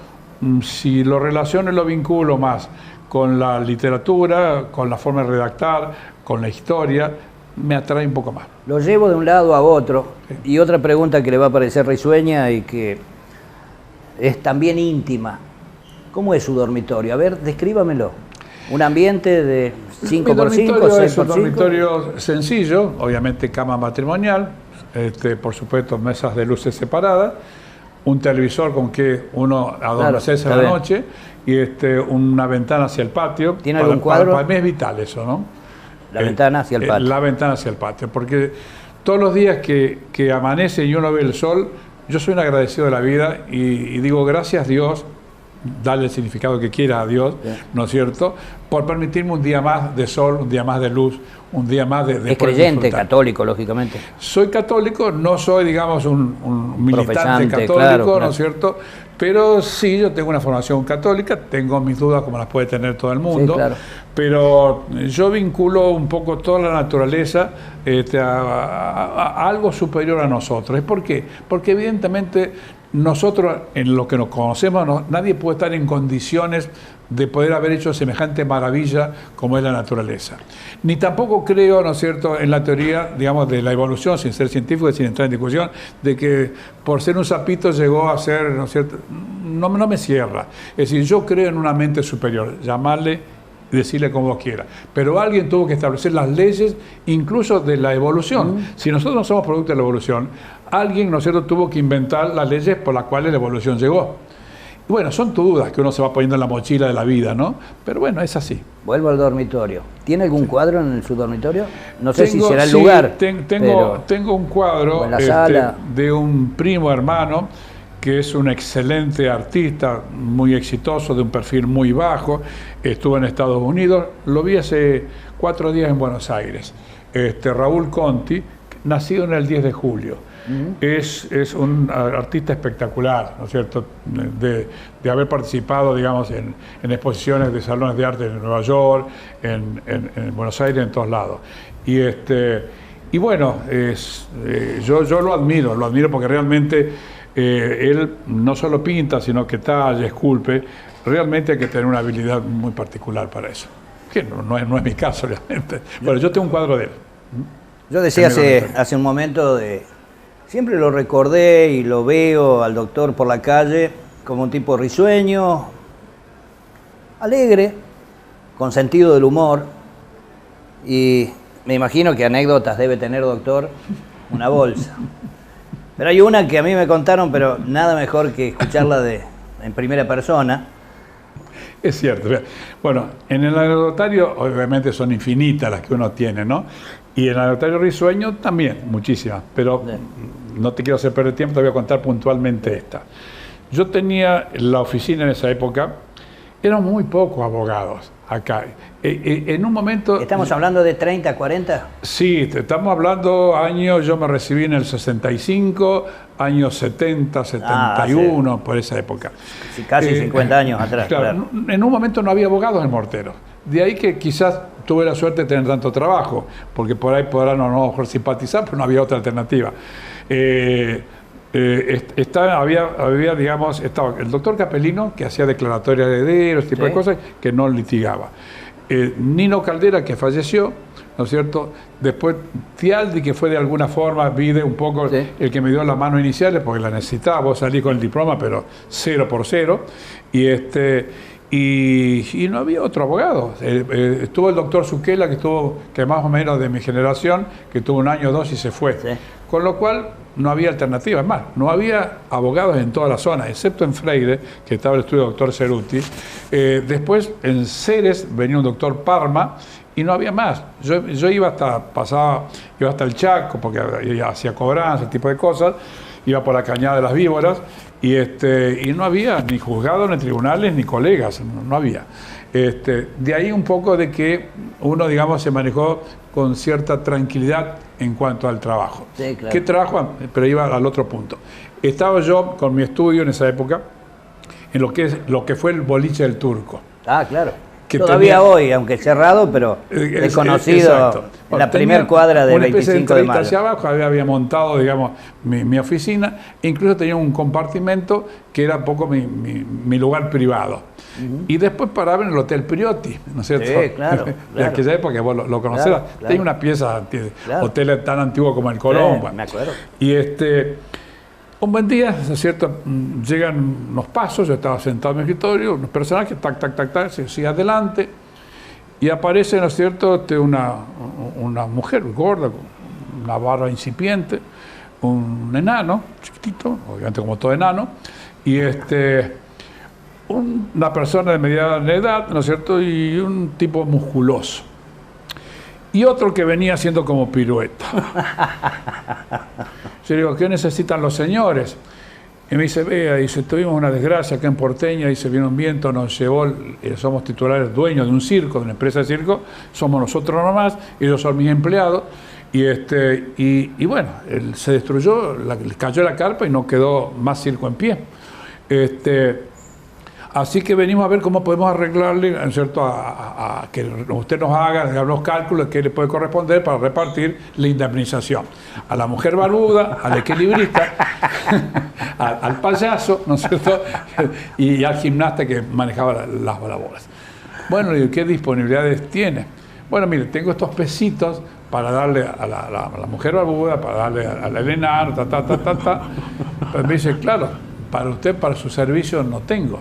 si lo relaciono y lo vinculo más con la literatura, con la forma de redactar, con la historia, me atrae un poco más. Lo llevo de un lado a otro. Y otra pregunta que le va a parecer risueña y que es también íntima. ¿Cómo es su dormitorio? A ver, descríbamelo. Un ambiente de 5x5, 6x5. Es un dormitorio sencillo, obviamente cama matrimonial, por supuesto mesas de luces separadas, un televisor con que uno adormecerse a la noche y una ventana hacia el patio. ¿Tiene algún cuadro? Para mí es vital eso, ¿no? La ventana hacia el patio. La ventana hacia el patio, porque todos los días que amanece y uno ve el sol, yo soy un agradecido de la vida y digo gracias Dios, darle el significado que quiera a Dios, ¿no es cierto?, por permitirme un día más de sol, un día más de luz, un día más de ¿Es creyente, católico, lógicamente? Soy católico, no soy, digamos, un militante católico, ¿no es cierto?, pero sí, yo tengo una formación católica, tengo mis dudas como las puede tener todo el mundo, pero yo vinculo un poco toda la naturaleza a algo superior a nosotros. ¿Por qué? Porque evidentemente nosotros, en lo que nos conocemos, nadie puede estar en condiciones de poder haber hecho semejante maravilla como es la naturaleza. Ni tampoco creo, ¿no es cierto?, en la teoría, digamos, de la evolución, sin ser científico y sin entrar en discusión, de que por ser un sapito llegó a ser, ¿no es cierto?, no me cierra. Es decir, yo creo en una mente superior, llamarle y decirle como quiera. Pero alguien tuvo que establecer las leyes, incluso de la evolución. Si nosotros no somos producto de la evolución, alguien, ¿no es cierto?, tuvo que inventar las leyes por las cuales la evolución llegó. Y bueno, son dudas que uno se va poniendo en la mochila de la vida, ¿no? Pero bueno, es así. Vuelvo al dormitorio. ¿Tiene algún cuadro en su dormitorio? No sé si será el lugar. Tengo un cuadro de un primo hermano que es un excelente artista, muy exitoso, de un perfil muy bajo, estuvo en Estados Unidos, lo vi hace 4 días en Buenos Aires. Raúl Conti, nacido en el 10 de julio. Es un artista espectacular, ¿no es cierto?, de haber participado, digamos, en exposiciones de salones de arte en Nueva York, en Buenos Aires, en todos lados. Y bueno, yo lo admiro porque realmente él no solo pinta, sino que talla, esculpe. Realmente hay que tener una habilidad muy particular para eso, que no es mi caso realmente. Bueno, yo tengo un cuadro de él. Yo decía hace un momento siempre lo recordé y lo veo al doctor por la calle como un tipo risueño, alegre, con sentido del humor, y me imagino que anécdotas debe tener, doctor, una bolsa. Pero hay una que a mí me contaron, pero nada mejor que escucharla en primera persona. Es cierto. Bueno, en el anecdotario obviamente son infinitas las que uno tiene, ¿no? Y en el anecdotario risueño también, muchísimas, pero no te quiero hacer perder tiempo, te voy a contar puntualmente esta. Yo tenía la oficina en esa época, eran muy pocos abogados acá. En un momento... ¿Estamos hablando de 30, 40? Sí, estamos hablando años, yo me recibí en el 65, años 70, 71, por esa época. Sí, casi 50 años atrás. Claro. En un momento no había abogados en Morteros. De ahí que quizás tuve la suerte de tener tanto trabajo, porque por ahí podrán no mejor simpatizar, pero no había otra alternativa. Digamos, estaba el doctor Capelino, que hacía declaratoria de herederos, tipo de cosas, que no litigaba. Nino Caldera, que falleció, ¿no es cierto? Después Tialdi, que fue de alguna forma, vide un poco el que me dio las manos iniciales, porque la necesitaba. Vos salí con el diploma, pero 0 por 0. Y no había otro abogado. Estuvo el doctor Zuquela, que más o menos de mi generación, que tuvo 1 año o 2 y se fue. Sí. Con lo cual no había alternativa. Es más, no había abogados en toda la zona, excepto en Freire, que estaba el estudio del doctor Ceruti. Después en Ceres venía un doctor Parma y no había más. Yo iba hasta el Chaco, porque hacía cobranza, ese tipo de cosas. Iba por la Cañada de las Víboras y no había ni juzgados, ni tribunales, ni colegas, no había. De ahí un poco de que uno, digamos, se manejó con cierta tranquilidad en cuanto al trabajo. Sí, claro. ¿Qué trabajo? Pero iba al otro punto. Estaba yo con mi estudio en esa época en lo que fue el boliche del Turco. Ah, claro. Que todavía hoy, aunque cerrado, pero es conocido en la primer cuadra de 25 de mayo. Hacia abajo había montado, digamos, mi oficina, e incluso tenía un compartimento que era un poco mi lugar privado. Y después paraba en el Hotel Priotti, ¿no es cierto? Sí, claro. De aquella época, vos lo conocerás. Claro. Tenía una pieza, hotel tan antiguo como el Colón. Sí, me acuerdo. Y un buen día, ¿no es cierto? Llegan unos pasos, yo estaba sentado en mi escritorio, unos personajes, se sigue adelante, y aparece, ¿no es cierto?, una mujer gorda, con una barba incipiente, un enano, chiquitito, obviamente como todo enano, y una persona de mediana edad, ¿no es cierto?, y un tipo musculoso. Y otro que venía haciendo como pirueta. Yo digo, ¿qué necesitan los señores? Y me dice, vea, dice, tuvimos una desgracia acá en Porteña, dice, vino un viento, nos llevó, somos titulares, dueños de un circo, de una empresa de circo, somos nosotros nomás, ellos son mis empleados, y bueno, se destruyó, cayó la carpa y no quedó más circo en pie. Así que venimos a ver cómo podemos arreglarle, ¿no es cierto?, a que usted nos haga los cálculos que le puede corresponder para repartir la indemnización. A la mujer barbuda, al equilibrista, al payaso, ¿no es cierto?, y al gimnasta que manejaba las bolas. Bueno, le digo, ¿qué disponibilidades tiene? Bueno, mire, tengo estos pesitos para darle a la mujer barbuda, para darle al enano, Pues me dice, claro, para usted, para su servicio no tengo.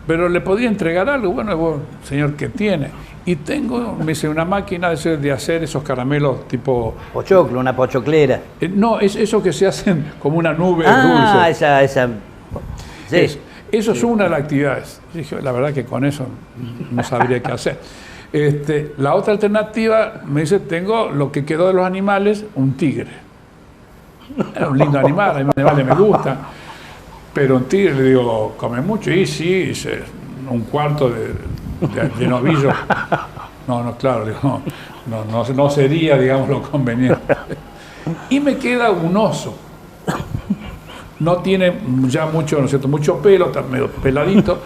Pero le podía entregar algo. Bueno, vos, señor, ¿qué tiene? Y tengo, me dice, una máquina de hacer esos caramelos tipo... Pochoclo, una pochoclera. No, es eso que se hacen como una nube dulce. Esa. Sí. Eso es una de las actividades. Dije, la verdad que con eso no sabría qué hacer. La otra alternativa, me dice, tengo lo que quedó de los animales, un tigre. Era un lindo animal, a mí los animales me gustan. Pero un tigre, le digo, come mucho. Y sí, dice, un cuarto de novillo. No, claro, digo, no sería, digamos, lo conveniente. Y me queda un oso. No tiene ya mucho, ¿no es cierto?, mucho pelo, está medio peladito,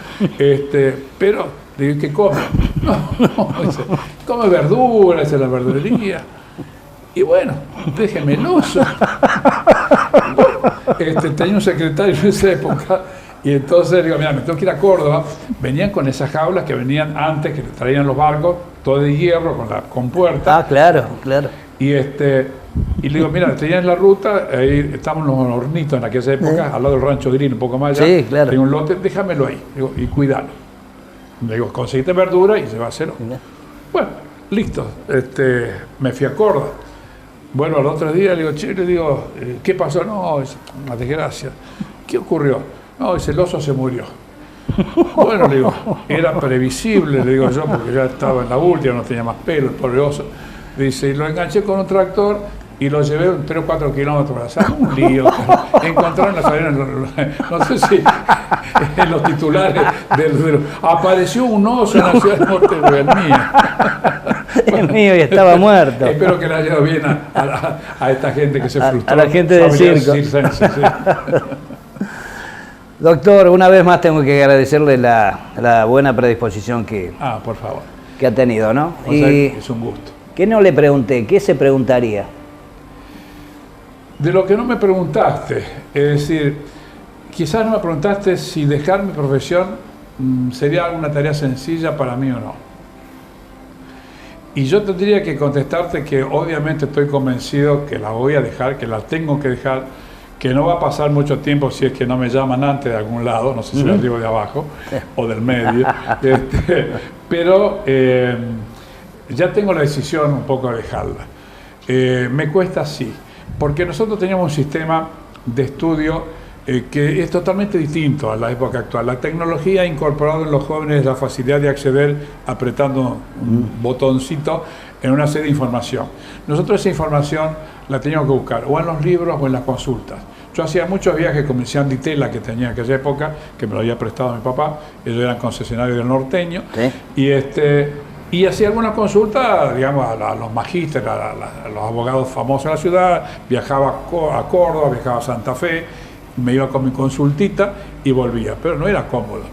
pero, digo, ¿qué come? No, dice, come verduras, dice, la verdulería. Y bueno, déjeme el oso. Tenía un secretario en esa época y entonces digo, mira, me tengo que ir a Córdoba. Venían con esas jaulas que venían antes, que traían los barcos, todo de hierro, con puertas. Ah, claro. Y le digo, mira, tenían la ruta, ahí estamos en los hornitos en aquella época, al lado del rancho Green, un poco más allá. Sí, claro. Tengo un lote, déjamelo ahí, digo, y cuídalo. Le digo, conseguiste verdura y se va a hacer. Bueno, listo. Me fui a Córdoba. Bueno, al otro día le digo, ¿qué pasó? No, es una desgracia. ¿Qué ocurrió? No, el oso se murió. Bueno, le digo, era previsible, le digo yo, porque ya estaba en la última, no tenía más pelo, el pobre oso. Dice, y lo enganché con un tractor y lo llevé 3 o 4 kilómetros para hacer un lío. Encontraron las arenas, no sé si en los titulares apareció un oso en la ciudad de Montevideo, el mío. El mío y estaba muerto. Espero que le haya ido bien a esta gente que se frustró. A la gente del circo. Sí. Doctor, una vez más tengo que agradecerle la buena predisposición que... por favor. que ha tenido, ¿no? O sea, es un gusto. ¿Qué no le pregunté? ¿Qué se preguntaría? De lo que no me preguntaste, es decir, quizás no me preguntaste si dejar mi profesión sería una tarea sencilla para mí o no. Y yo tendría que contestarte que obviamente estoy convencido que la voy a dejar, que la tengo que dejar, que no va a pasar mucho tiempo si es que no me llaman antes de algún lado, no sé si de arriba o de abajo, o del medio, pero ya tengo la decisión un poco de dejarla. Me cuesta sí, porque nosotros teníamos un sistema de estudio que es totalmente distinto a la época actual. La tecnología ha incorporado en los jóvenes la facilidad de acceder apretando un botoncito en una serie de información. Nosotros esa información la teníamos que buscar o en los libros o en las consultas. Yo hacía muchos viajes con mi Sean Di Tella que tenía en aquella época, que me lo había prestado mi papá, ellos eran concesionarios del norteño, ¿sí? Y hacía algunas consultas, digamos, a los magísteres, a los abogados famosos de la ciudad, viajaba a Córdoba, viajaba a Santa Fe, me iba con mi consultita y volvía, pero no era cómodo.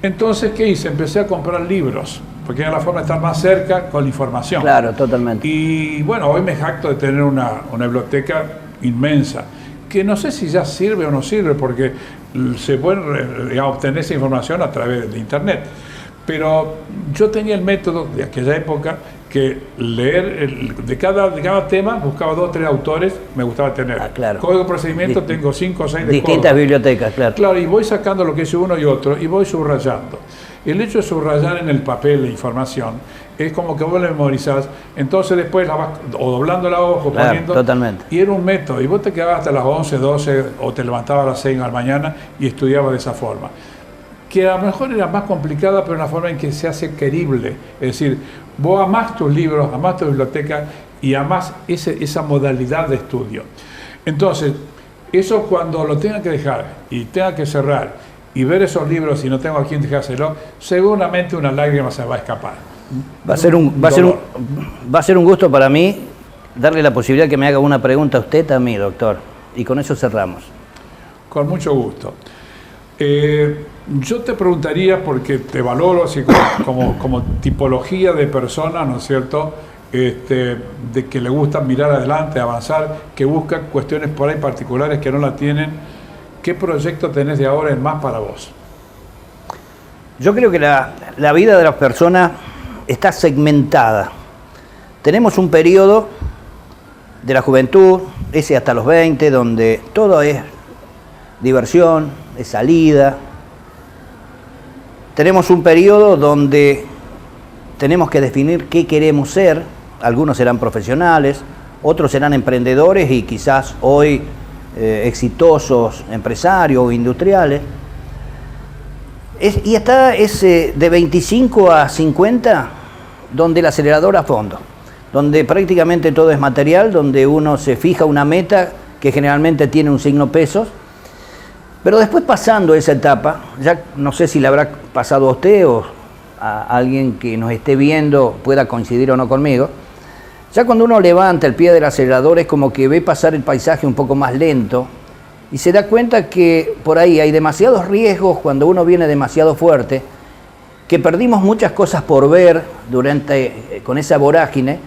Entonces, ¿qué hice? Empecé a comprar libros, porque era la forma de estar más cerca con la información. Claro, totalmente. Y bueno, hoy me jacto de tener una biblioteca inmensa, que no sé si ya sirve o no sirve, porque se puede obtener esa información a través de Internet. Pero yo tenía el método de aquella época que leer de cada tema, buscaba 2 o 3 autores, me gustaba tener. Claro. Código de procedimiento, tengo 5 o 6 de distintas Córdoba. Bibliotecas, claro. Claro, y voy sacando lo que dice uno y otro, y voy subrayando. El hecho de subrayar en el papel la información es como que vos la memorizás, entonces después la vas o doblando la hoja o claro, poniendo. Totalmente. Y era un método, y vos te quedabas hasta las 11, 12 o te levantabas a las 6 de la mañana y estudiabas de esa forma. Que a lo mejor era más complicada, pero una forma en que se hace querible. Es decir, vos amás tus libros, amás tu biblioteca y amás esa modalidad de estudio. Entonces, eso cuando lo tenga que dejar y tenga que cerrar y ver esos libros y no tengo a quien dejárselo, seguramente una lágrima se va a escapar. Va a ser un gusto para mí darle la posibilidad que me haga una pregunta a usted, a mí, doctor. Y con eso cerramos. Con mucho gusto. Yo te preguntaría, porque te valoro así como tipología de persona, ¿no es cierto?, de que le gusta mirar adelante, avanzar, que busca cuestiones por ahí particulares que no la tienen. ¿Qué proyecto tenés de ahora en más para vos? Yo creo que la vida de las personas está segmentada. Tenemos un periodo de la juventud, ese hasta los 20, donde todo es diversión, es salida. Tenemos un periodo donde tenemos que definir qué queremos ser. Algunos serán profesionales, otros serán emprendedores y quizás hoy exitosos empresarios o industriales. Y está ese de 25 a 50, donde el acelerador a fondo, donde prácticamente todo es material, donde uno se fija una meta que generalmente tiene un signo pesos. Pero después, pasando esa etapa, ya no sé si le habrá pasado a usted o a alguien que nos esté viendo pueda coincidir o no conmigo, ya cuando uno levanta el pie del acelerador es como que ve pasar el paisaje un poco más lento y se da cuenta que por ahí hay demasiados riesgos cuando uno viene demasiado fuerte, que perdimos muchas cosas por ver con esa vorágine,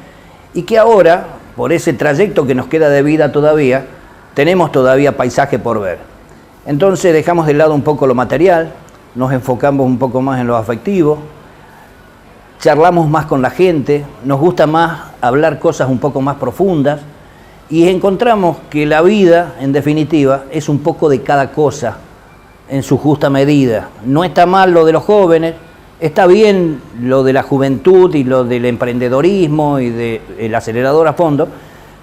y que ahora, por ese trayecto que nos queda de vida todavía, tenemos todavía paisaje por ver. Entonces dejamos de lado un poco lo material, nos enfocamos un poco más en lo afectivo, charlamos más con la gente, nos gusta más hablar cosas un poco más profundas y encontramos que la vida, en definitiva, es un poco de cada cosa en su justa medida. No está mal lo de los jóvenes, está bien lo de la juventud y lo del emprendedorismo y del acelerador a fondo,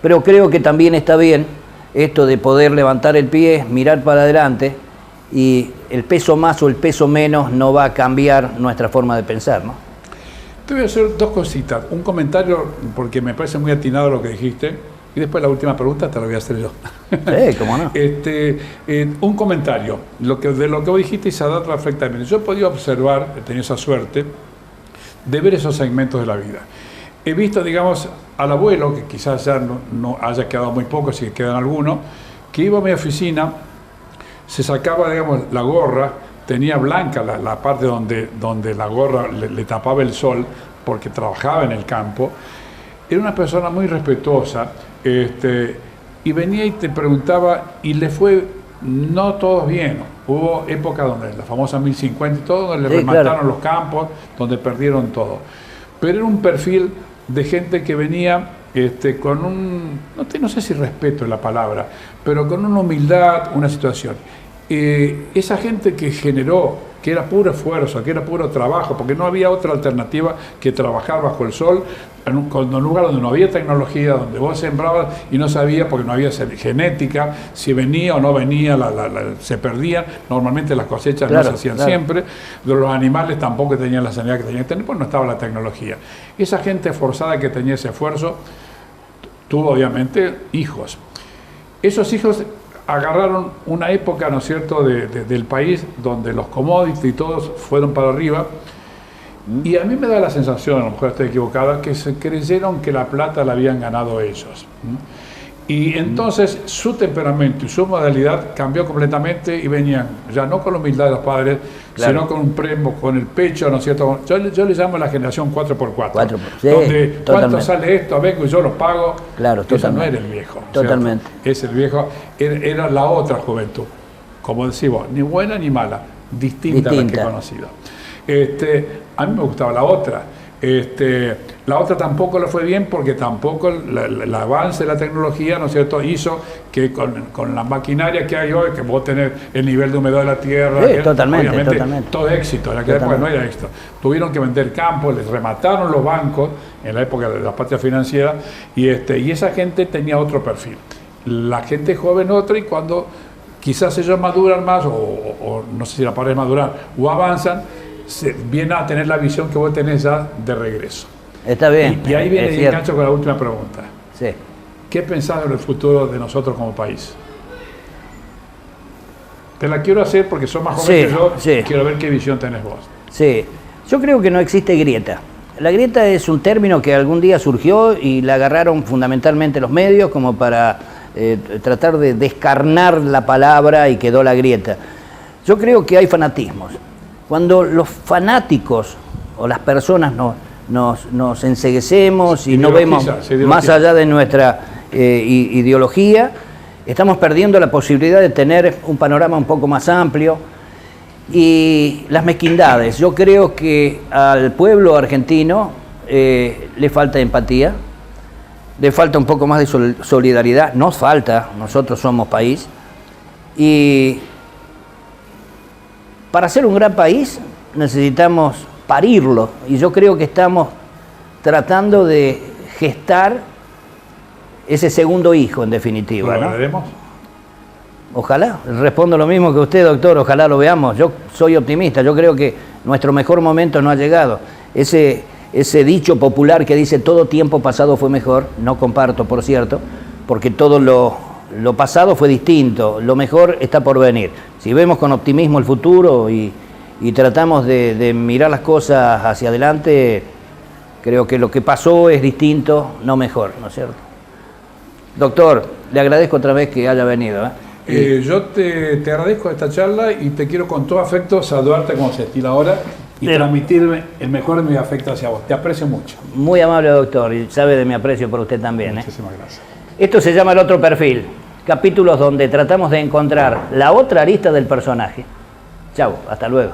pero creo que también está bien esto de poder levantar el pie, mirar para adelante, y el peso más o el peso menos no va a cambiar nuestra forma de pensar, ¿no? Te voy a hacer 2 cositas. Un comentario, porque me parece muy atinado lo que dijiste, y después la última pregunta te la voy a hacer yo. Sí, cómo no. Un comentario, de lo que vos dijiste y se adapta perfectamente. Yo he podido observar, he tenido esa suerte, de ver esos segmentos de la vida. He visto, digamos, al abuelo, que quizás ya no haya quedado muy poco, si quedan algunos, que iba a mi oficina, se sacaba, digamos, la gorra, tenía blanca la parte donde la gorra le tapaba el sol porque trabajaba en el campo. Era una persona muy respetuosa, y venía y te preguntaba, y le fue no todo bien. Hubo épocas donde, la famosa 1050 y todo, donde le remataron los campos, donde perdieron todo. Pero era un perfil de gente que venía con un, no sé si respeto es la palabra, pero con una humildad, una situación. Esa gente que generó, que era puro esfuerzo, que era puro trabajo, porque no había otra alternativa que trabajar bajo el sol, en un lugar donde no había tecnología, donde vos sembrabas y no sabías, porque no había genética, si venía o no venía, se perdían. Normalmente las cosechas no se hacían siempre, los animales tampoco tenían la sanidad que tenían que tener, pues no estaba la tecnología. Esa gente forzada que tenía ese esfuerzo tuvo obviamente hijos. Esos hijos agarraron una época, ¿no es cierto?, del país donde los commodities y todos fueron para arriba, y a mí me da la sensación, a lo mejor estoy equivocada, que se creyeron que la plata la habían ganado ellos. Y entonces su temperamento y su modalidad cambió completamente y venían ya no con la humildad de los padres, sino con un premio, con el pecho, ¿no es cierto? Yo le llamo la generación 4x4, donde ¿cuánto sale esto? Vengo y yo lo pago. Claro, esa no era el viejo. Totalmente. Es el viejo, era la otra juventud, como decís vos, ni buena ni mala, distinta. A la que he conocido. A mí me gustaba la otra. La otra tampoco le fue bien porque tampoco el avance de la tecnología, ¿no es cierto?, hizo que con la maquinaria que hay hoy, que vos tenés el nivel de humedad de la tierra, totalmente. Todo éxito, en aquella época no era éxito. Tuvieron que vender campos, les remataron los bancos en la época de la patria financiera, y esa gente tenía otro perfil. La gente joven otra, y cuando quizás ellos maduran más, o no sé si la palabra es madurar, o avanzan, viene a tener la visión que vos tenés ya de regreso. Está bien. Y ahí viene el engancho con la última pregunta. Sí. ¿Qué pensás en el futuro de nosotros como país? Te la quiero hacer porque sos más joven que yo, quiero ver qué visión tenés vos. Sí, yo creo que no existe grieta. La grieta es un término que algún día surgió y la agarraron fundamentalmente los medios como para tratar de descarnar la palabra, y quedó la grieta. Yo creo que hay fanatismos. Cuando los fanáticos o las personas nos enceguecemos y no vemos más allá de nuestra ideología, estamos perdiendo la posibilidad de tener un panorama un poco más amplio. Y las mezquindades, yo creo que al pueblo argentino le falta empatía, le falta un poco más de solidaridad, nos falta, nosotros somos país, y para ser un gran país necesitamos parirlo, y yo creo que estamos tratando de gestar ese segundo hijo, en definitiva. ¿Lo veremos? Ojalá, respondo lo mismo que usted, doctor, ojalá lo veamos. Yo soy optimista, yo creo que nuestro mejor momento no ha llegado. Ese dicho popular que dice todo tiempo pasado fue mejor, no comparto, por cierto, porque todo lo pasado fue distinto, lo mejor está por venir. Si vemos con optimismo el futuro y tratamos de mirar las cosas hacia adelante, creo que lo que pasó es distinto, no mejor, ¿no es cierto? Doctor, le agradezco otra vez que haya venido. Yo te agradezco esta charla y te quiero con todo afecto saludarte como se estila ahora y transmitirme el mejor de mi afecto hacia vos. Te aprecio mucho. Muy amable, doctor, y sabe de mi aprecio por usted también. Muchísimas gracias. Esto se llama El Otro Perfil, capítulos donde tratamos de encontrar la otra arista del personaje. Chau, hasta luego.